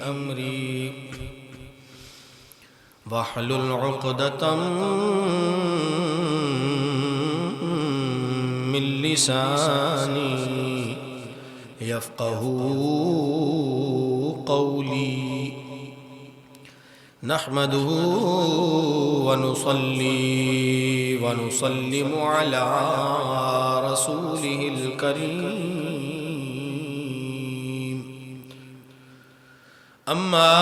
أمري واحلل عقدة من لساني يفقهوا قولي. نحمده ونصلي ونسلم على رسوله الكريم. أما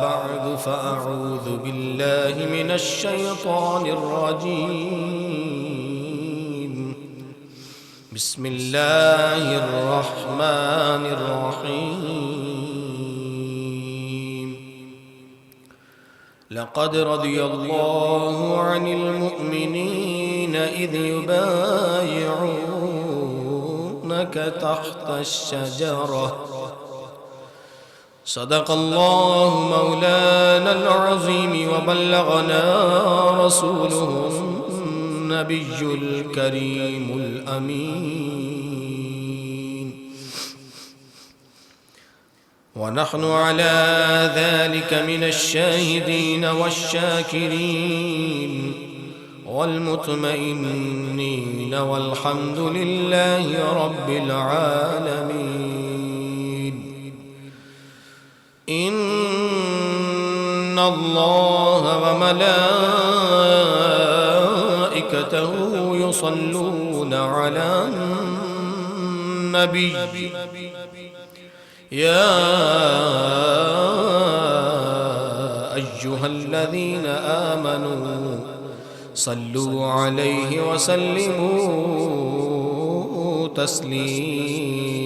بعد فأعوذ بالله من الشيطان الرجيم. بسم الله الرحمن الرحيم. لقد رضي الله عن المؤمنين إذ يبايعونك تحت الشجرة. صدق الله مولانا العظيم وبلغنا رسوله النبي الكريم الأمين. ونحن على ذلك من الشاهدين والشاكرين والمطمئنين والحمد لله رب العالمين. إن الله وملائكته يصلون على النبي. يا أيها الذين آمنوا صلوا عليه وسلموا تسليما.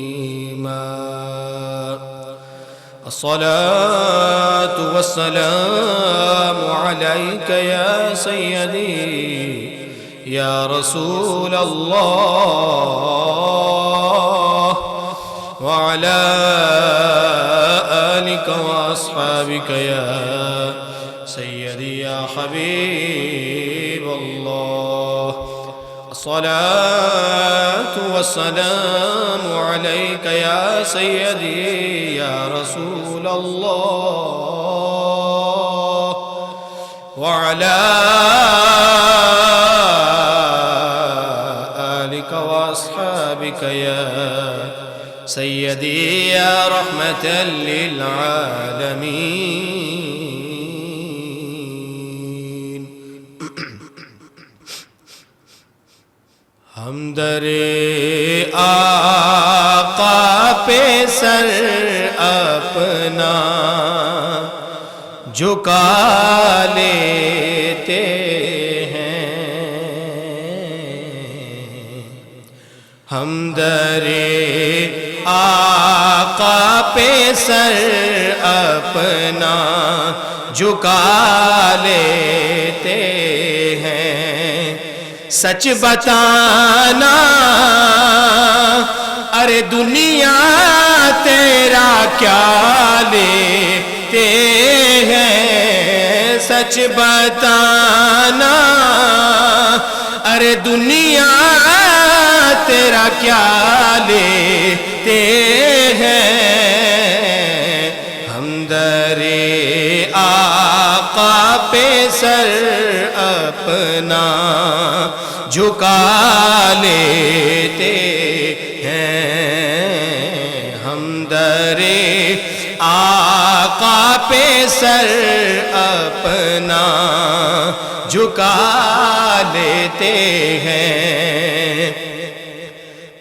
الصلاة والسلام عليك يا سيدي يا رسول الله، وعلى آلك وأصحابك يا سيدي يا حبيب الله. الصلاة والسلام عليك يا سيدي يا رسول الله، وعلى آلك وأصحابك يا سيدي يا رحمة للعالمين. ہم در آقا پہ سر اپنا جھکا لیتے ہیں. ہم در آقا پہ سر اپنا جھکا لیتے ہیں. سچ بتانا ارے دنیا تیرا کیا لیتے ہیں. سچ بتانا ارے دنیا تیرا کیا لیتے ہیں. ہم در آقا پہ سر اپنا جھکا لیتے ہیں. ہم در آقا پہ سر اپنا جھکا لیتے ہیں.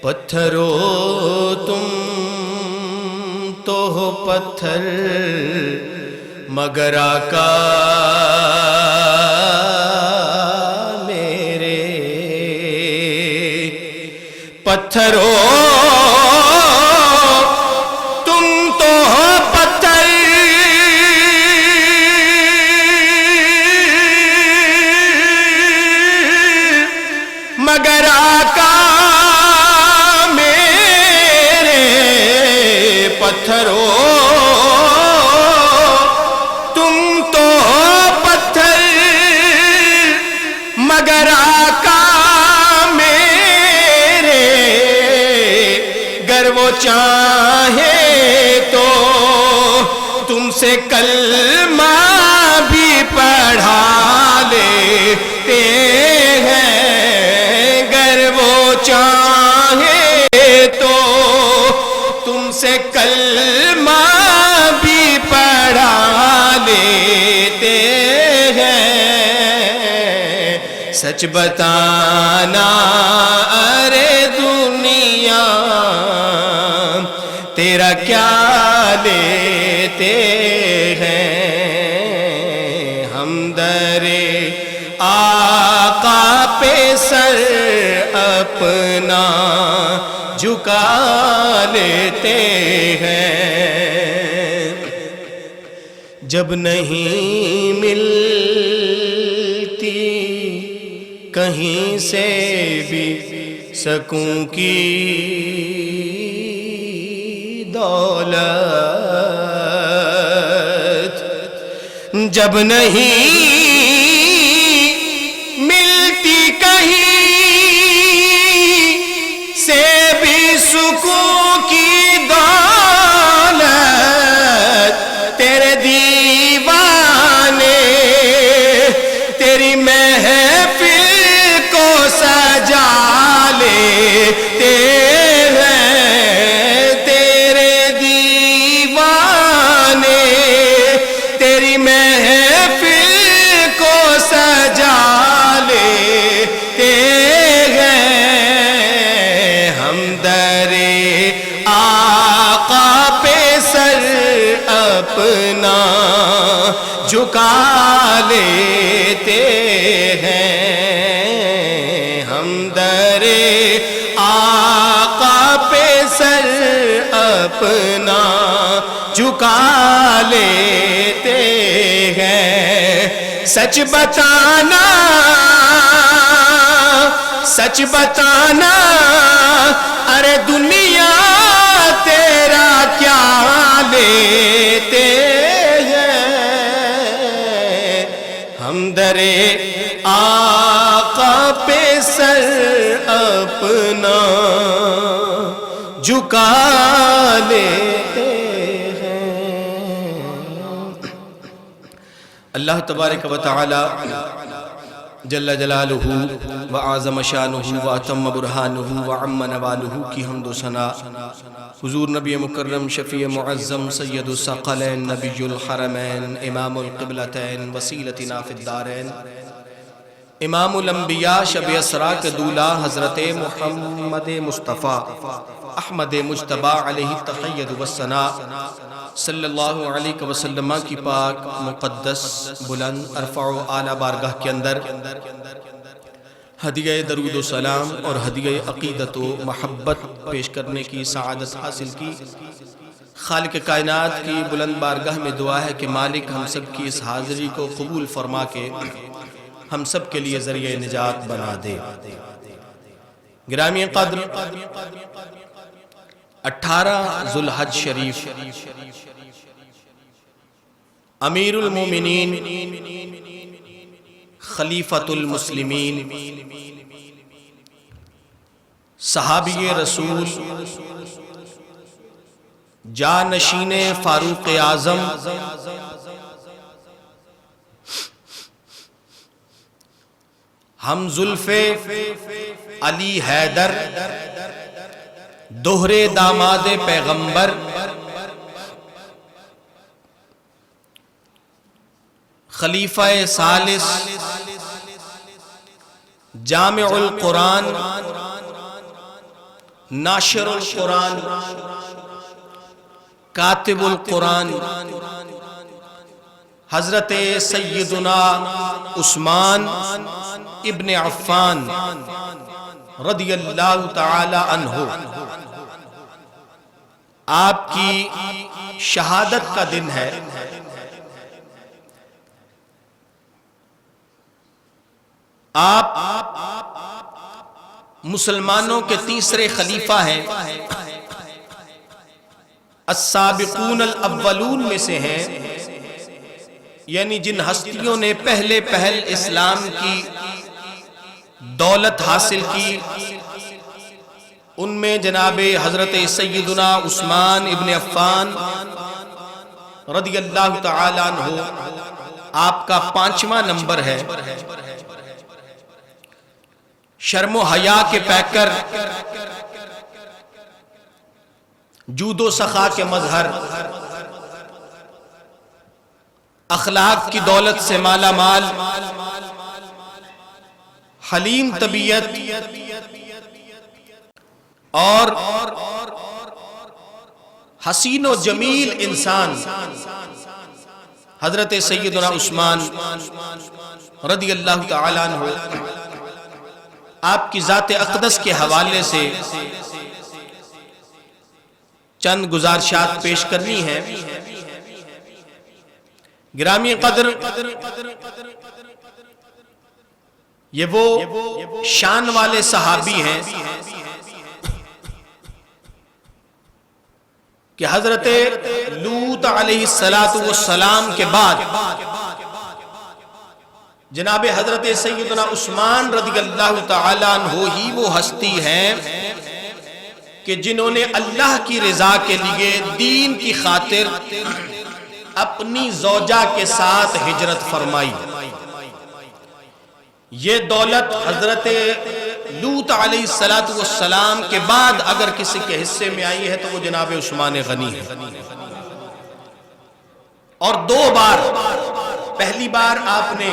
پتھرو تم تو ہو پتھر مگر آقا میرے. پتھرو تم تو ہو پتھر مگر آقا میرے. پتھرو تم تو ہو پتھر مگر آقا میرے. چاہے تو تم سے کلمہ بھی پڑھا لیتے ہیں، گر وہ چاہے تو تم سے کلمہ بھی پڑھا لیتے ہیں۔ سچ بتانا ارے دنیا تیرا کیا لیتے ہیں، ہم در آقا پہ سر اپنا جھکا لیتے ہیں۔ جب نہیں ملتی کہیں سے بھی سکون کی دولت، جب نہیں ملتی کہیں سے بھی سکون کی دولت، تیرے دیوانے تیری محفل کو سجا لیتے ہیں، تیرے دیوانے تیری محفل کو سجا لیتے ہیں، ہم در آقا پہ سر اپنا جھکا لیتے ہیں، ہم در آقا پہ سر اپنا جھکا لیتے ہیں۔ سچ بتانا، سچ بتانا ارے دنیا تیرا کیا لیتے ہیں، ہم در آقا پہ سر اپنا جھکا لیتے ہیں۔ اللہ تبارک و تعالی جل جلالہ وعظم شانہ واتم برہانہ وعم نوالہ کی حمد و ثنا حضور نبی مکرم شفیع معظم سید الثقلین نبی الحرمین امام القبلتین وسیلتنا فی الدارین امام الانبیاء شب اسراء کے دولہ حضرت محمد مصطفیٰ احمد مجتبی علیہ التحید والثناء صلی اللہ علیہ وسلم کی پاک مقدس بلند ارفع و اعلیٰ بارگاہ کے اندر ہدیہ درود و سلام اور ہدیہ عقیدت و محبت پیش کرنے کی سعادت حاصل کی۔ خالق کائنات کی بلند بارگاہ میں دعا ہے کہ مالک ہم سب کی اس حاضری کو قبول فرما کے ہم سب کے لیے ذریعہ نجات بنا دے۔ گرامی قدر 18 ذوالحج شریف امیر المومنین خلیفۃ المسلمین صحابی رسول جانشین فاروق اعظم ہم زلف علی حیدر دوہرے داماد پیغمبر خلیفہ ثالث جامع القرآن ناشر القرآن کاتب القرآن حضرت سیدنا عثمان ابن عفان رضی اللہ تعالی عنہ آپ کی شہادت کا دن ہے۔ آپ مسلمانوں کے تیسرے خلیفہ ہیں، السابقون الاولون میں سے ہیں، یعنی جن ہستیوں نے پہلے پہل اسلام کی دولت حاصل کی، ان میں جناب حضرت سیدنا عثمان ابن عفان رضی اللہ تعالی عنہ آپ کا 5واں نمبر ہے۔ شرم و حیا کے پیکر، جود و سخا کے مظہر، اخلاق کی دولت سے مالا مال، حلیم طبیعت اور حسین و جمیل انسان حضرت سیدنا عثمان رضی اللہ تعالیٰ عنہ آپ کی ذات اقدس کے حوالے سے چند گزارشات پیش کرنی ہے۔ گرامی قدر، یہ وہ شان والے صحابی ہیں کہ حضرت لوط علیہ السلام کے بعد جناب حضرت سیدنا عثمان رضی اللہ تعالیٰ عنہ ہی وہ ہستی ہیں کہ جنہوں نے اللہ کی رضا کے لیے دین کی خاطر اپنی زوجہ کے ساتھ ہجرت فرمائی۔ یہ دولت حضرت لوط علیہ السلام کے بعد اگر کسی کے حصے میں آئی ہے تو وہ جناب عثمان غنی ہے۔ اور 2 بار، پہلی بار آپ نے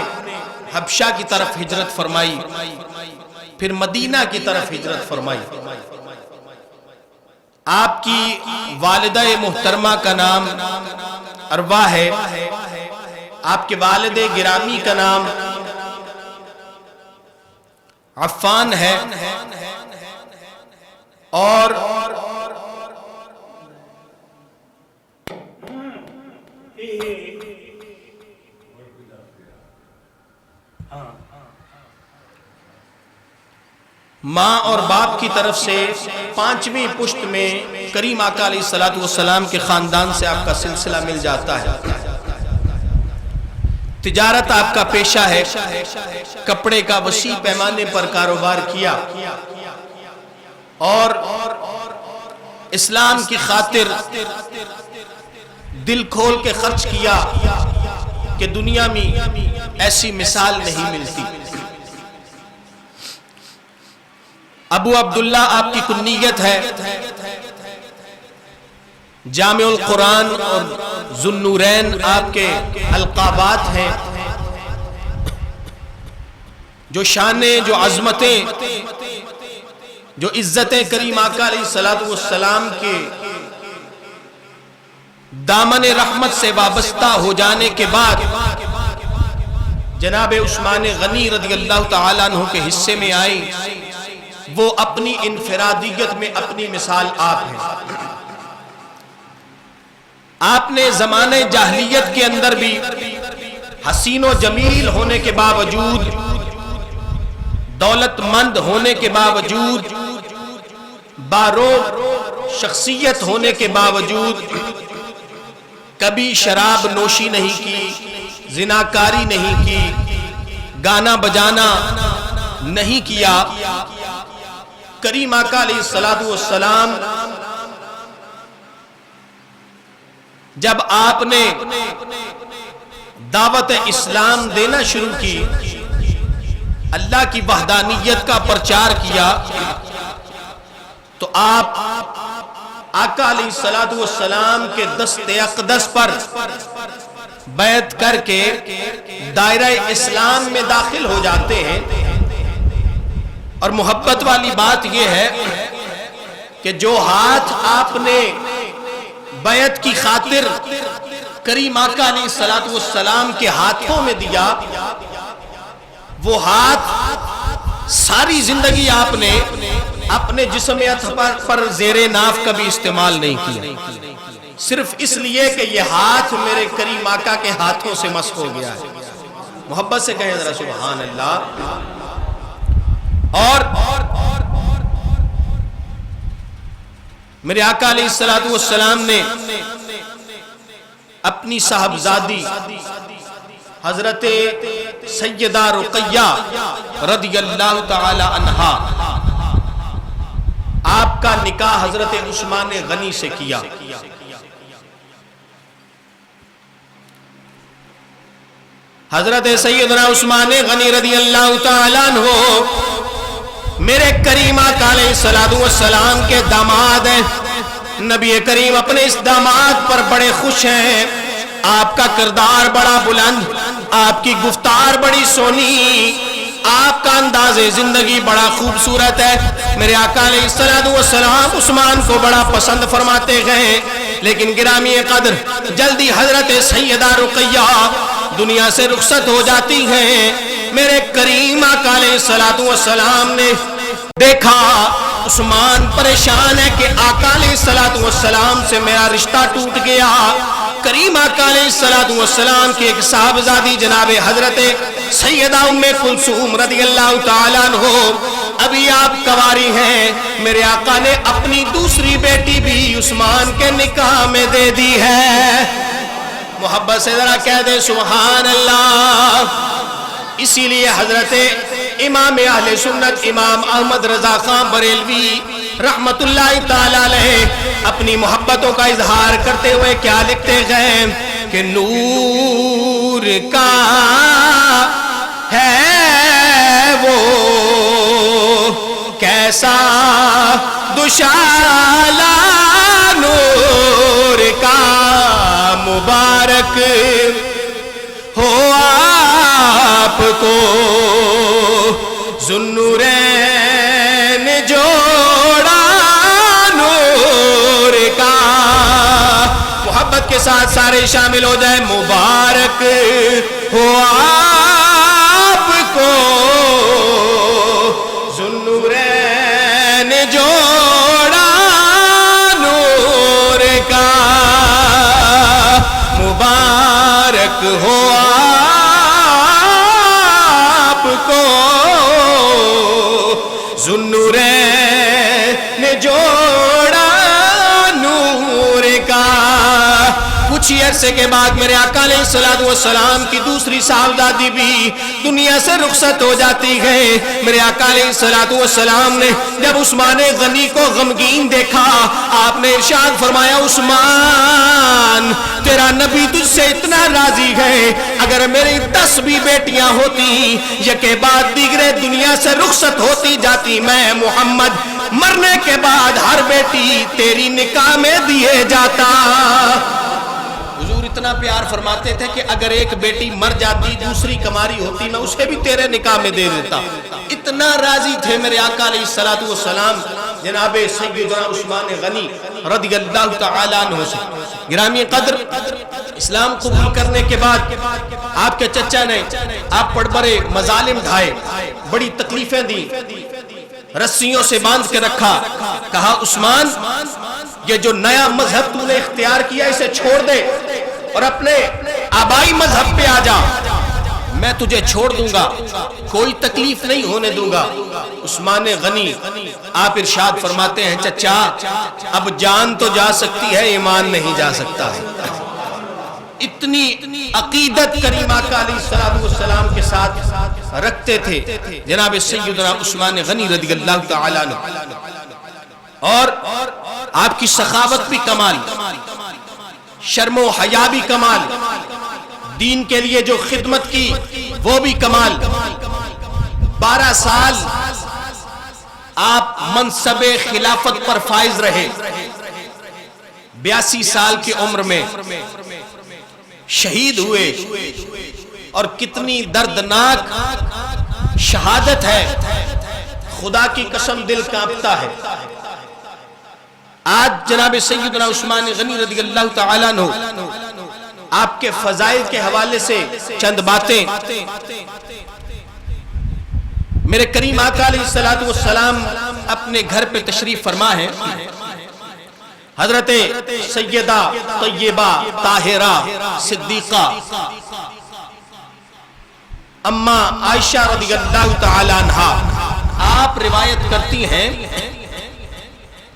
حبشہ کی طرف ہجرت فرمائی، پھر مدینہ کی طرف ہجرت فرمائی۔ آپ کی والدہ محترمہ کا نام اروا ہے، آپ کے والد گرامی کا نام عفان ہے، اور ماں اور باپ کی طرف سے 5ویں پشت میں کریم آقا علیہ السلام کے خاندان سے آپ کا سلسلہ مل جاتا ہے۔ تجارت آپ کا پیشہ ہے، کپڑے کا وسیع پیمانے پر کاروبار کیا اور اسلام کی خاطر دل کھول کے خرچ کیا کہ دنیا میں ایسی مثال نہیں ملتی۔ ابو عبداللہ آپ کی کنیت ہے، جامع القرآن اور ذوالنورین آپ کے القابات ہیں۔ جو شانیں، جو عظمتیں، جو عزتیں کریم آقا علیہ السلام کے دامن رحمت سے وابستہ ہو جانے کے بعد جناب عثمان غنی رضی اللہ تعالیٰ عنہ کے حصے میں آئی، وہ اپنی انفرادیت میں اپنی مثال آپ ہیں۔ آپ نے زمانہ جاہلیت کے اندر بھی حسین و جمیل ہونے کے باوجود، دولت مند ہونے کے باوجود، باروق شخصیت ہونے کے باوجود کبھی شراب نوشی نہیں کی، زناکاری نہیں کی، گانا بجانا نہیں کیا۔ کریم آقا علیہ السلام جب آپ نے دعوت اسلام دینا شروع کی، اللہ کی وحدانیت کا پرچار کیا، تو آپ آقا علیہ السلام کے دست اقدس پر بیعت کر کے دائرہ اسلام میں داخل ہو جاتے ہیں۔ اور محبت والی بات یہ ہے کہ جو ہاتھ آپ نے بیعت کی خاطر کریم آقا علیہ السلام کے ہاتھوں میں دیا، وہ ہاتھ ساری زندگی آپ نے اپنے جسم اطہر پر زیر ناف کبھی استعمال نہیں کیا، صرف اس لیے کہ یہ ہاتھ میرے کریم آقا کے ہاتھوں سے مس ہو گیا ہے۔ محبت سے کہیں ذرا سبحان اللہ۔ اور میرے آقا علیہ السلام نے اپنی صاحبزادی حضرت سیدہ رقیہ رضی اللہ تعالی عنہا آپ کا نکاح حضرت عثمان غنی سے کیا. حضرت سیدنا عثمان غنی رضی اللہ تعالیٰ عنہ میرے کریم آقا علیہ الصلوۃ والسلام کے داماد ہیں. نبی کریم اپنے اس داماد پر بڑے خوش ہیں. آپ کا کردار بڑا بلند، آپ کی گفتار بڑی سونی، آپ کا انداز زندگی بڑا خوبصورت ہے. میرے آقا علیہ الصلوۃ والسلام عثمان کو بڑا پسند فرماتے گئے. لیکن گرامی قدر جلدی حضرت سیدہ رقیہ دنیا سے رخصت ہو جاتی ہیں. میرے کریم آقا علیہ الصلوۃ والسلام نے دیکھا عثمان پریشان ہے کہ آقا علیہ الصلوۃ والسلام سے میرا رشتہ ٹوٹ گیا. کریم آقا علیہ الصلوۃ والسلام کی ایک صاحبزادی جناب حضرت سیدہ ام کلثوم رضی اللہ تعالیٰ عنہ ابھی آپ کنواری ہیں. میرے آقا نے اپنی دوسری بیٹی بھی عثمان کے نکاح میں دے دی ہے. محبت سے ذرا کہہ دے سبحان اللہ. اسی لیے حضرت امام اہل سنت امام احمد رضا خان بریلوی رحمت اللہ تعالی علیہ اپنی محبتوں کا اظہار کرتے ہوئے کیا لکھتے گئے کہ نور کا ہے وہ کیسا دوشالہ نور کا مبارک ہو آپ کو ذوالنورین جوڑا نور کا. محبت کے ساتھ سارے شامل ہو جائیں. مبارک ہو آپ کو ذوالنورین جوڑا نور کا. مبارک ہو آپ کو ذوالنورین جوڑا نور کا. کچھ ہی عرصے کے بعد میرے آقا علیہ الصلوۃ والسلام کی دوسری صاحبزادی بھی دنیا سے رخصت ہو جاتی ہے. میرے آقا علیہ الصلوۃ والسلام نے جب عثمان غنی کو غمگین دیکھا آپ نے ارشاد فرمایا عثمان تیرا نبی تجھ سے اتنا راضی ہے، اگر میری 10 بھی بیٹیاں ہوتی یکے بعد دیگرے دنیا سے رخصت ہوتی جاتی، میں محمد مرنے کے بعد ہر بیٹی تیری نکاح میں دیے جاتا. حضور اتنا پیار فرماتے تھے کہ اگر ایک بیٹی مر جاتی دوسری کماری ہوتی میں اسے بھی تیرے نکاح میں دے دیتا. اتنا راضی تھے میرے آقا علیہ الصلوۃ والسلام جناب سیدنا عثمان غنی رضی اللہ تعالیٰ عنہ سے. گرامی قدر اسلام قبول کرنے کے بعد آپ کے چچا نے آپ پر بڑے مظالم ڈھائے، بڑی تکلیفیں دی، رسیوں سے باندھ کے رکھا. کہا عثمان یہ جو نیا مذہب تو نے اختیار کیا اسے چھوڑ دے اور اپنے آبائی مذہب پہ آ جا، میں تجھے چھوڑ دوں گا، کوئی تکلیف نہیں ہونے دوں گا. عثمان غنی آپ ارشاد فرماتے ہیں چچا اب جان تو جا سکتی ہے ایمان نہیں جا سکتا ہے. اتنی عقیدت کریم آقا علیہ الصلوۃ والسلام کے ساتھ رکھتے تھے جناب سیدنا عثمان غنی رضی اللہ تعالیٰ عنہ. اور آپ کی سخاوت بھی کمال، شرم و حیا بھی کمال، دین کے لیے جو خدمت کی وہ بھی کمال. 12 سال آپ منصب خلافت پر فائز رہے. 82 سال کی عمر میں شہید ہوئے اور کتنی دردناک شہادت ہے، خدا کی قسم دل کانپتا ہے. آج جناب سیدنا عثمان غنی رضی اللہ تعالیٰ عنہ آپ کے فضائل کے حوالے سے چند باتیں. میرے کریم آقا علیہ الصلوۃ والسلام اپنے گھر پہ تشریف فرما ہے. حضرت سیدہ طیبہ طاہرہ صدیقہ اما عائشہ رضی اللہ تعالی عنہا آپ روایت کرتی ہیں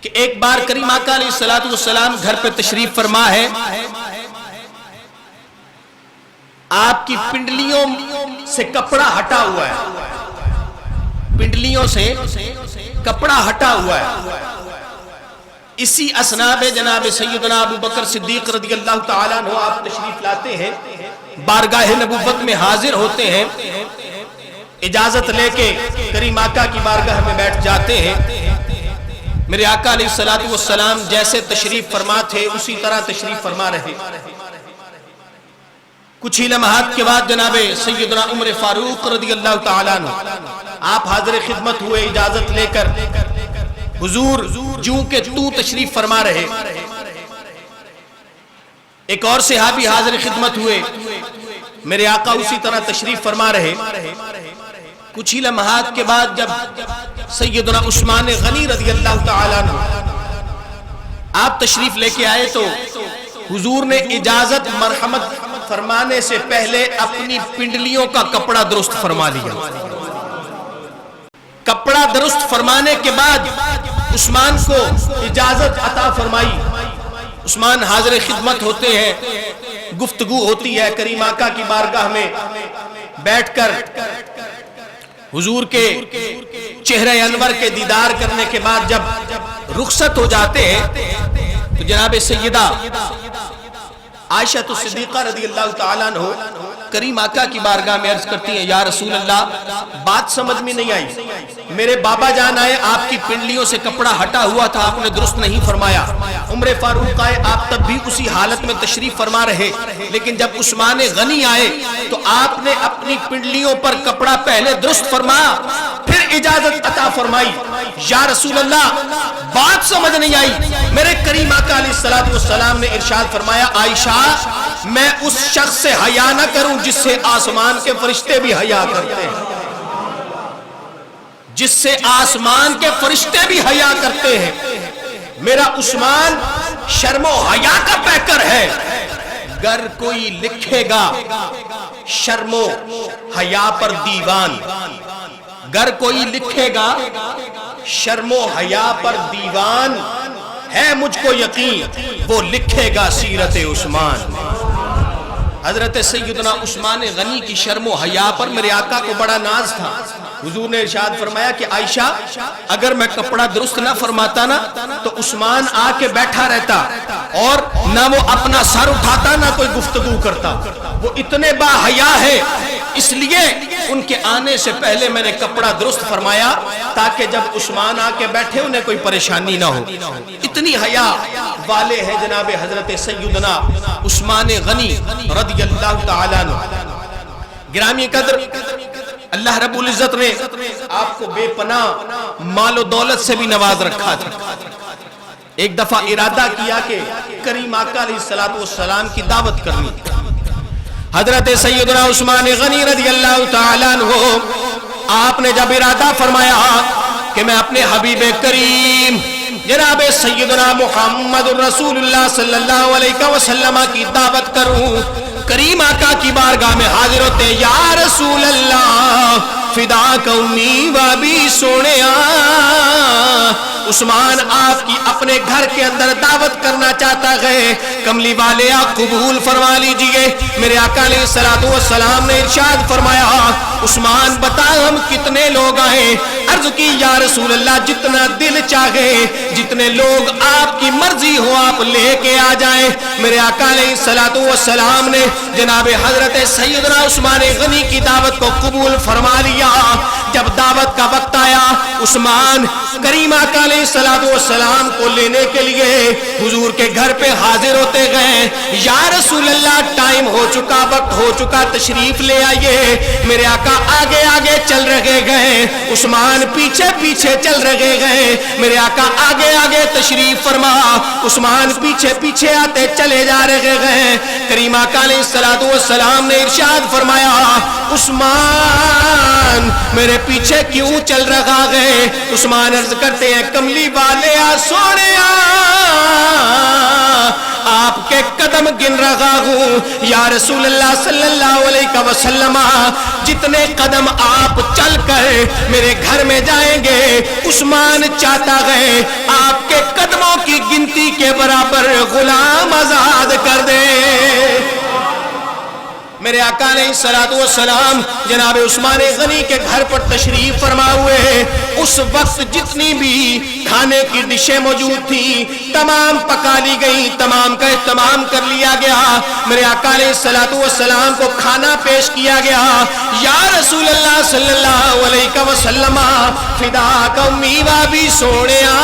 کہ ایک بار کریم آقا علیہ الصلوۃ والسلام گھر پہ تشریف فرما ہے. آپ کی پنڈلیوں سے کپڑا ہٹا ہوا ہے، پنڈلیوں سے کپڑا ہٹا ہوا ہے. اسی اسناب جناب سیدنا ابو بکر صدیق رضی اللہ تعالیٰ عنہ آپ تشریف لاتے ہیں, بارگاہ نبوت میں حاضر ہوتے ہیں, اجازت لے کے کریم آقا کی بارگاہ میں بیٹھ جاتے ہیں. میرے آقا علیہ الصلوۃ والسلام جیسے تشریف فرما تھے اسی طرح تشریف فرما رہے. کچھ ہی لمحات کے بعد جناب سیدنا عمر فاروق رضی اللہ تعالیٰ عنہ آپ حاضر خدمت ہوئے اجازت لے کر. حضور جوں کہ تو تشریف فرما رہے. ایک اور صحابی حاضر خدمت ہوئے, میرے آقا اسی طرح تشریف فرما رہے. کچھ ہی لمحات کے بعد جب سیدنا عثمان غنی رضی اللہ تعالیٰ عنہ آپ تشریف لے کے آئے تو حضور نے اجازت مرحمت فرمانے سے پہلے اپنی پنڈلیوں کا کپڑا درست فرما لیا. کپڑا درست فرمانے کے بعد عثمان کو اجازت عطا فرمائی. عثمان حاضر خدمت ہوتے ہیں, گفتگو ہوتی ہے کریم آقا کی بارگاہ میں بیٹھ کر. حضور کے چہرہ انور کے دیدار کرنے کے بعد جب رخصت ہو جاتے ہیں تو جناب سیدہ عائشہ صدیقہ رضی اللہ تعالیٰ عنہ کریم آقا کی بارگاہ میں عرض کرتی ہیں, یا رسول اللہ بات سمجھ میں نہیں آئی, میرے بابا جان آئے, آپ کی پنڈلیوں سے کپڑا ہٹا ہوا تھا, آپ نے درست نہیں فرمایا. عمر فاروق آئے, آپ تب بھی اسی حالت میں تشریف فرما رہے, لیکن جب عثمان غنی آئے تو آپ نے اپنی پنڈلیوں پر کپڑا پہلے درست فرمایا, پھر اجازت عطا فرمائی. یا رسول اللہ بات سمجھ نہیں آئی. میرے کریم آقا علیہ الصلوۃ والسلام نے ارشاد فرمایا, عائشہ میں اس شخص سے حیا نہ کروں جس سے آسمان کے فرشتے بھی حیا کرتے ہیں, جس سے آسمان کے فرشتے بھی حیا کرتے ہیں. میرا عثمان شرم و حیا کا پیکر ہے. گر کوئی لکھے گا شرم و حیا پر دیوان, گر کوئی لکھے گا شرم و حیا پر دیوان, ہے مجھ کو یقین وہ لکھے گا سیرت عثمان. حضرت سیدنا عثمان غنی کی شرم و حیا پر میرے آقا کو بڑا ناز تھا. حضور نے ارشاد فرمایا کہ عائشہ اگر میں کپڑا درست نہ فرماتا نا تو عثمان آ کے بیٹھا رہتا اور نہ وہ اپنا سر اٹھاتا نہ کوئی گفتگو کرتا. وہ اتنے با حیا ہے, اس لیے ان کے آنے سے پہلے میں نے کپڑا درست فرمایا تاکہ جب عثمان آ کے بیٹھے انہیں کوئی پریشانی نہ ہو. اتنی حیا والے ہیں جناب حضرت سیدنا عثمان غنی رضی اللہ تعالیٰ عنہ. گرامی قدر, اللہ رب العزت نے آپ کو بے پناہ مال و دولت سے بھی نواز رکھا تھا. ایک دفعہ ارادہ کیا کہ کریم آقا علیہ الصلوۃ والسلام کی دعوت کرنی. حضرت سیدنا عثمان غنی رضی اللہ تعالیٰ عنہ آپ نے جب ارادہ فرمایا کہ میں اپنے حبیب کریم جناب سیدنا محمد رسول اللہ صلی اللہ علیہ وسلم کی دعوت کروں, کریم آقا کی بارگاہ میں حاضر ہوتے, یا رسول اللہ فداک امی و ابی سونیا. عثمان آپ کی اپنے گھر کے اندر دعوت کرنا چاہتا ہے, کملی والے آپ قبول فرما لیجئے. میرے آقا علیہ الصلوۃ والسلام نے ارشاد فرمایا, عثمان بتا ہم کتنے لوگ آئے؟ عرض کی یا رسول اللہ جتنا دل چاہے, جتنے لوگ آپ کی مرضی ہو آپ لے کے آ جائیں. میرے آقا علیہ الصلوۃ والسلام نے جناب حضرت سیدنا عثمان غنی کی دعوت کو قبول فرما لیا. جب دعوت کا وقت آیا, عثمان کریم آقا علیہ الصلوۃ والسلام کو لینے کے لیے حضور کے گھر پہ حاضر ہوتے گئے. یا رسول اللہ ٹائم ہو چکا, وقت ہو چکا, تشریف لے آئیے. میرے آقا آگے آگے چل رہے گئے, عثمان پیچھے پیچھے چل رہے گئے. میرے آقا آگے آگے تشریف فرما, عثمان پیچھے پیچھے آتے چلے جا رہے گئے. کریم آقا علیہ الصلوۃ والسلام نے ارشاد فرمایا, عثمان میرے پیچھے کیوں چل رہا ہے؟ عثمان عرض کرتے ہیں, کملی والے سونیا آپ کے قدم گن رہا ہوں. یا رسول اللہ صلی اللہ علیہ وسلم جتنے قدم آپ چل کر میرے گھر میں جائیں گے, عثمان چاہتا ہے آپ کے قدموں کی گنتی کے برابر غلام آزاد کر دے. میرے آقا علیہ السلام جناب عثمان غنی کے گھر پر تشریف فرما ہوئے ہیں۔ اس وقت جتنی بھی کھانے کی ڈشیں موجود تھیں تمام پکا لی گئی، تمام کا اہتمام کر لیا گیا۔ میرے آقا علیہ السلام کو کھانا پیش کیا گیا۔ یا رسول اللہ صلی اللہ علیہ وسلم فدا کا امی بابی سوڑیا،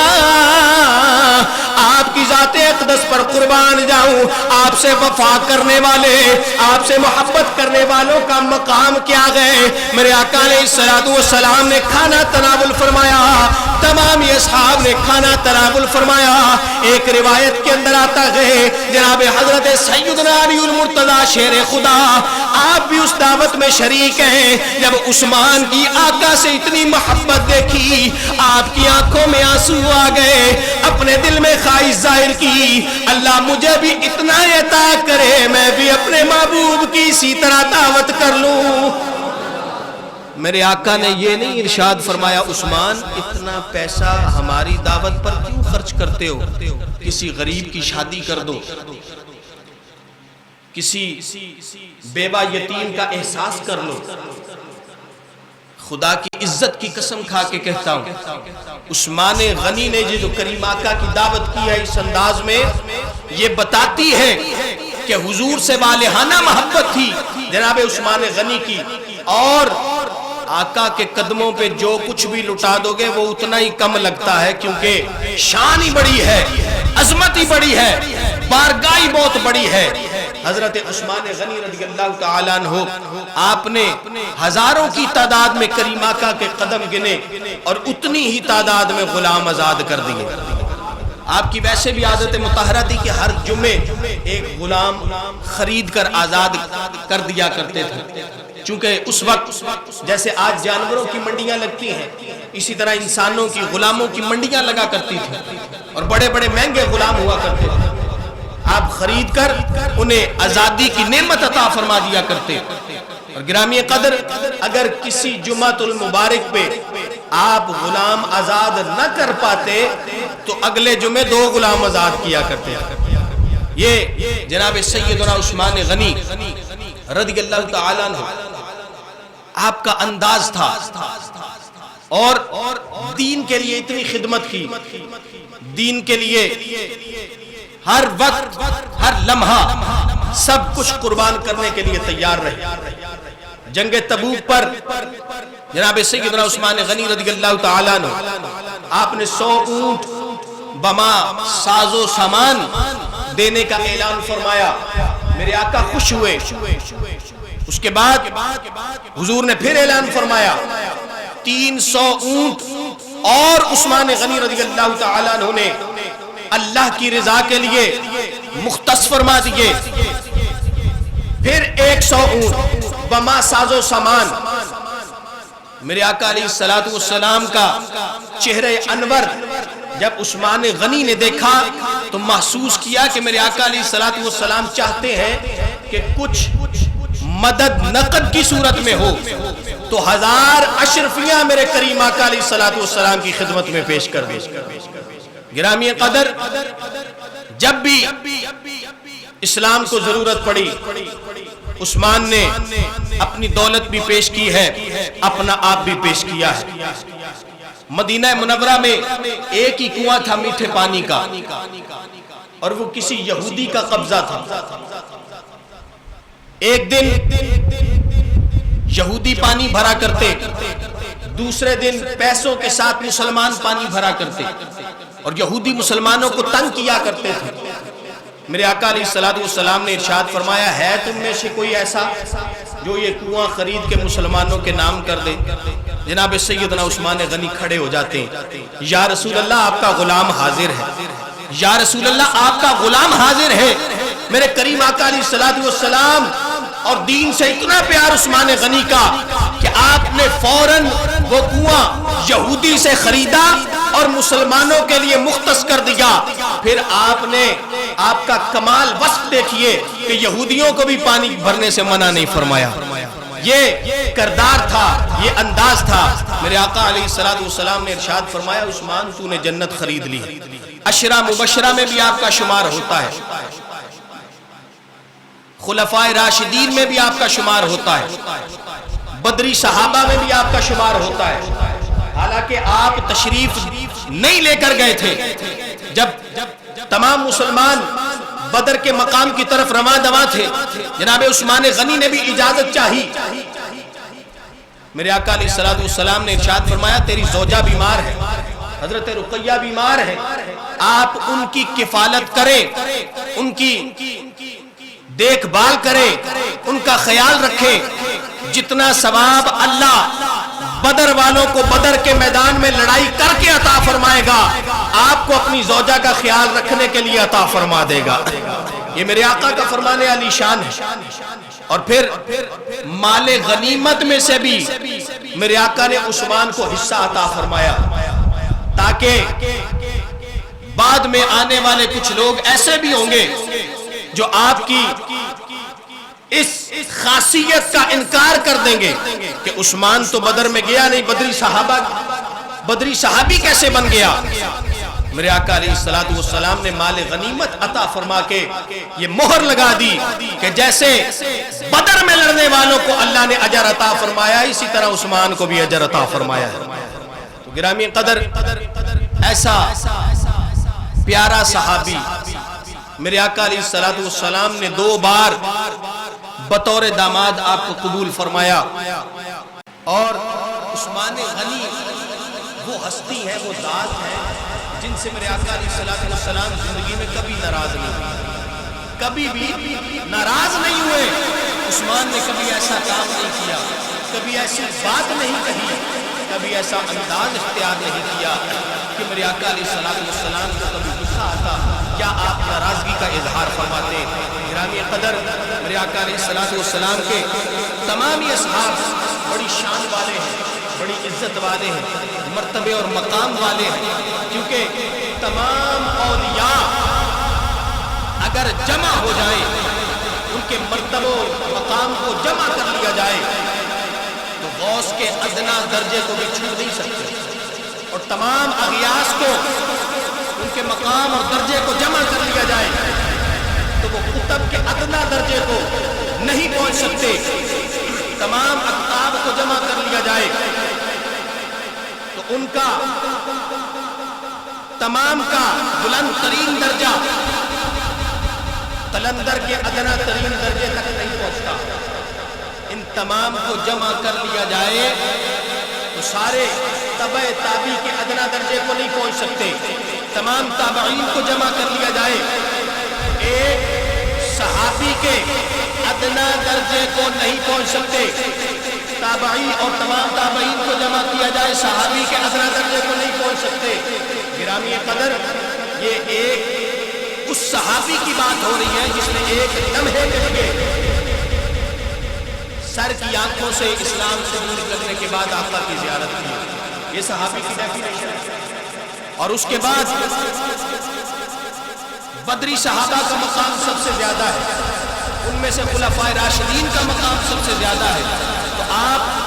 آپ کی ذات اقدس پر قربان جاؤں، آپ سے وفا کرنے والے، آپ سے محبت کرنے والوں کا مقام کیا گئے۔ میرے آقا علیہ السلام نے کھانا تناول فرمایا، تمام اصحاب نے کھانا تناول فرمایا۔ ایک روایت کے اندر آتا ہے جناب حضرت سیدنا علی المرتضی شیر خدا آپ بھی اس دعوت میں شریک ہیں۔ جب عثمان کی آقا سے اتنی محبت دیکھی آپ کی آنکھوں میں آنسو آ گئے، اپنے دل میں خواہش ظاہر کی اللہ مجھے بھی اتنا عطا کرے میں بھی اپنے محبوب کی اسی طرح دعوت کر لوں۔ میرے آقا نے یہ نہیں ارشاد فرمایا عثمان اتنا پیسہ ہماری دعوت پر کیوں خرچ کرتے ہو، کسی غریب کی شادی کر دو، کسی بیوہ یتیم کا احساس کر لو۔ خدا کی عزت کی قسم کھا کے کہتا ہوں عثمان غنی نے جو کریم آقا کی دعوت کی ہے اس انداز میں، یہ بتاتی ہے کہ حضور سے والہانہ محبت تھی جناب عثمان غنی کی، اور آقا کے قدموں پہ جو کچھ بھی لٹا دو گے وہ اتنا ہی کم لگتا ہے، کیونکہ شان ہی بڑی ہے، عظمت ہی بڑی ہے، بارگاہ ہی بہت بڑی ہے۔ حضرت عثمان غنی رضی اللہ تعالیٰ عنہ آپ نے ہزاروں کی تعداد میں کریم آقا کے قدم گنے اور اتنی ہی تعداد میں غلام آزاد کر دیے۔ آپ کی ویسے بھی عادت مطہرہ تھی کہ ہر جمعے ایک غلام خرید کر آزاد کر دیا کرتے تھے، چونکہ اس وقت جیسے آج جانوروں کی منڈیاں لگتی ہیں اسی طرح انسانوں کی غلاموں کی منڈیاں لگا کرتی تھی اور بڑے بڑے مہنگے غلام ہوا کرتے تھے۔ آپ خرید کر انہیں آزادی کی نعمت عطا فرما دیا کرتے، اور گرامی قدر اگر کسی جمعۃ المبارک پہ آپ غلام آزاد نہ کر پاتے تو اگلے جمعے 2 غلام آزاد کیا کرتے۔ یہ جناب سیدنا عثمان غنی رضی اللہ تعالیٰ عنہ آپ کا انداز تھا، اور دین کے لیے اتنی خدمت کی، دین کے لیے ہر وقت ہر لمحہ سب کچھ قربان کرنے کے لیے تیار رہے۔ جنگ تبوک پر جناب سیدنا عثمان غنی رضی اللہ تعالیٰ عنہ آپ نے 100 اونٹ بما ساز و سامان دینے کا اعلان فرمایا۔ میرے آقا خوش ہوئے۔ اس کے بعد حضور نے پھر اعلان فرمایا 300 اونٹ اور عثمان غنی رضی اللہ تعالیٰ عنہ نے اللہ کی رضا کے لیے مختص فرما دیے۔ پھر 100 اونٹ بما ساز و سامان۔ میرے آقا علیہ السلام کا چہرہ انور جب عثمان غنی نے دیکھا تو محسوس کیا کہ میرے آقا علیہ السلام چاہتے ہیں کہ کچھ مدد نقد کی صورت میں ہو، تو 1000 اشرفیاں میرے کریم آقا علیہ السلام کی خدمت میں پیش کر دیں۔ گرامی قدر جب بھی اسلام کو ضرورت پڑی عثمان نے اپنی دولت بھی پیش کی ہے، اپنا آپ بھی پیش کیا ہے۔ مدینہ منورہ میں ایک ہی کنواں تھا میٹھے پانی کا، اور وہ کسی یہودی کا قبضہ تھا۔ ایک دن یہودی پانی بھرا کرتے، دوسرے دن پیسوں کے ساتھ مسلمان پانی بھرا کرتے، اور یہودی مسلمانوں کو تنگ کیا کرتے تھے۔ میرے آقا علیہ السلام نے ارشاد فرمایا ہے تم میں سے کوئی ایسا جو یہ کنواں خرید کے مسلمانوں کے نام کر دے؟ جناب سیدنا عثمان غنی کھڑے ہو جاتے ہیں، یا رسول اللہ آپ کا غلام حاضر ہے، یا رسول اللہ آپ کا غلام حاضر ہے۔ میرے کریم آقا علیہ السلام اور دین سے اتنا پیار عثمان غنی کا کہ آپ نے فوراً وہ کنواں یہودی سے خریدا اور مسلمانوں کے لیے مختص کر دیا۔ پھر آپ نے آپ کا کمال وصف دیکھیے کہ یہودیوں کو بھی پانی بھرنے سے منع نہیں فرمایا۔ یہ کردار تھا، یہ انداز تھا۔ میرے آقا علیہ السلام نے ارشاد فرمایا عثمان تو نے جنت خرید لی۔ عشرہ مبشرہ میں بھی آپ کا شمار ہوتا ہے۔ خلفائے راشدین میں بھی آپ کا شمار ہوتا ہے، بدری صحابہ میں بھی آپ کا شمار ہوتا ہے۔ حالانکہ آپ تشریف نہیں لے کر گئے تھے، جب تمام مسلمان بدر کے مقام کی طرف رواں دواں تھے، جناب عثمان غنی نے بھی اجازت چاہی۔ میرے آقا علیہ الصلوۃ والسلام نے ارشاد فرمایا تیری زوجہ بیمار ہے، حضرت رقیہ بیمار ہے، آپ ان کی کفالت کریں، ان کی دیکھ بھال کریں، ان کا خیال رکھیں، جتنا ثواب اللہ بدر والوں کو بدر کے میدان میں لڑائی کر کے عطا فرمائے گا، آپ کو اپنی زوجہ کا خیال رکھنے کے لیے عطا فرما دے گا۔ یہ میرے آقا کا فرمان علی شان ہے۔ اور پھر مال غنیمت میں سے بھی میرے آقا نے عثمان کو حصہ عطا فرمایا، تاکہ بعد میں آنے والے کچھ لوگ ایسے بھی ہوں گے جو آپ کی اس خاصیت کا انکار کر دیں گے کہ عثمان تو بدر میں گیا نہیں، بدری صحابی کیسے بن گیا؟ میرے آقا علیہ السلام نے مال غنیمت عطا فرما کے یہ مہر لگا دی کہ جیسے بدر میں لڑنے والوں کو اللہ نے اجر عطا فرمایا، اسی طرح عثمان کو بھی اجر عطا فرمایا ہے۔ تو گرامی قدر، ایسا پیارا صحابی میرے آقا علیہ السلام نے 2 بار بطور داماد آپ کو قبول فرمایا، اور عثمان غنی وہ ہستی ہے، وہ ذات ہے جن سے میرے آقا علیہ السلام زندگی میں کبھی ناراض نہیں ہوئے، کبھی بھی ناراض نہیں ہوئے۔ عثمان نے کبھی ایسا کام نہیں کیا، کبھی ایسی بات نہیں کہی، کبھی ایسا انداز اختیار نہیں کیا کہ میرے آقا علیہ السلام کو کبھی غصہ آتا کیا آپ ناراضگی کا اظہار فرماتے۔ گرامی قدر، میرے آقا علیہ السلام کے تمام ہی اصحاب بڑی شان والے ہیں، بڑی عزت والے ہیں، مرتبے اور مقام والے ہیں، کیونکہ تمام اولیاء اگر جمع ہو جائیں، ان کے مرتبے اور مقام کو جمع کر لیا جائے تو غوث کے ادنا درجے کو بھی چھو نہیں سکتے، اور تمام اغیاث کو ان کے مقام اور درجے کو جمع کر لیا جائے تو وہ قطب کے ادنا درجے کو نہیں پہنچ سکتے۔ تمام اقطاب کو جمع کر لیا جائے تو ان کا تمام کا بلند ترین درجہ قلندر کے ادنا ترین درجے تک نہیں پہنچتا۔ ان تمام کو جمع کر لیا جائے تو سارے تبع تابعی کے ادنا درجے کو نہیں پہنچ سکتے۔ تمام تابعین کو جمع کر لیا جائے، ایک صحابی کے ادنا درجے کو نہیں پہنچ سکتے۔ تابعی اور تمام تابعین کو جمع کیا جائے، صحابی کے ادنا درجے کو نہیں پہنچ سکتے۔ گرامی قدر، یہ ایک اس صحابی کی بات ہو رہی ہے جس نے ایک لمحے کے لیے سر کی آنکھوں سے اسلام سے دور کرنے کے بعد آقا کی زیارت کی۔ یہ صحابی کی ڈیفینیشن ہے۔ اور اس کے بعد بدری صحابہ کا مقام سب سے زیادہ ہے، ان میں سے خلفائے راشدین کا مقام سب سے زیادہ ہے۔ تو آپ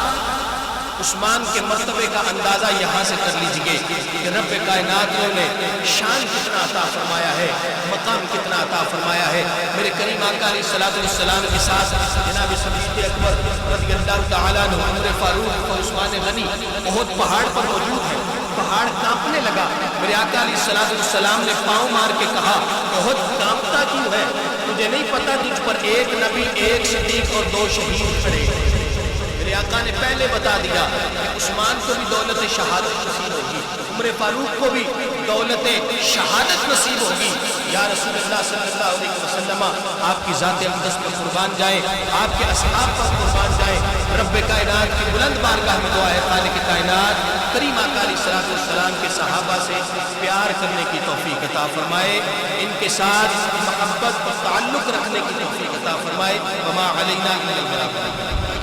عثمان کے مرتبے کا اندازہ یہاں سے کر لیجئے کہ رب کائنات نے شان کتنا عطا فرمایا ہے، مقام کتنا عطا فرمایا ہے۔ میرے کریم آقا علیہ السلام کے ساتھ جناب صدیق اکبر رضی اللہ تعالیٰ عنہ، عمر فاروق اور عثمان غنی احد پہاڑ پر موجود ہیں۔ پہاڑ کانپنے لگا، میرے آقا علیہ السلام نے پاؤں مار کے کہا احد کانپتا کیوں ہے؟ مجھے نہیں پتا تجھ پر ایک نبی، ایک صدیق اور 2 شہید کھڑے۔ میرے آقا نے پہلے بتا دیا کہ عثمان کو بھی دولت شہادت نصیب ہوگی، عمر فاروق کو بھی دولت شہادت نصیب ہوگی۔ یا رسول اللہ صلی اللہ علیہ وسلم، آپ کی ذات اقدس پر قربان جائیں، آپ کے اصحاب پر قربان جائیں۔ رب کائنات کی بلند بارگاہ میں دعا ہے خالق کائنات کریم آقا علیہ السلام کے صحابہ سے پیار کرنے کی توفیق عطا فرمائے، ان کے ساتھ محبت اور تعلق رکھنے کی توفیق عطا فرمائے۔ وما علینا الا البلاغ۔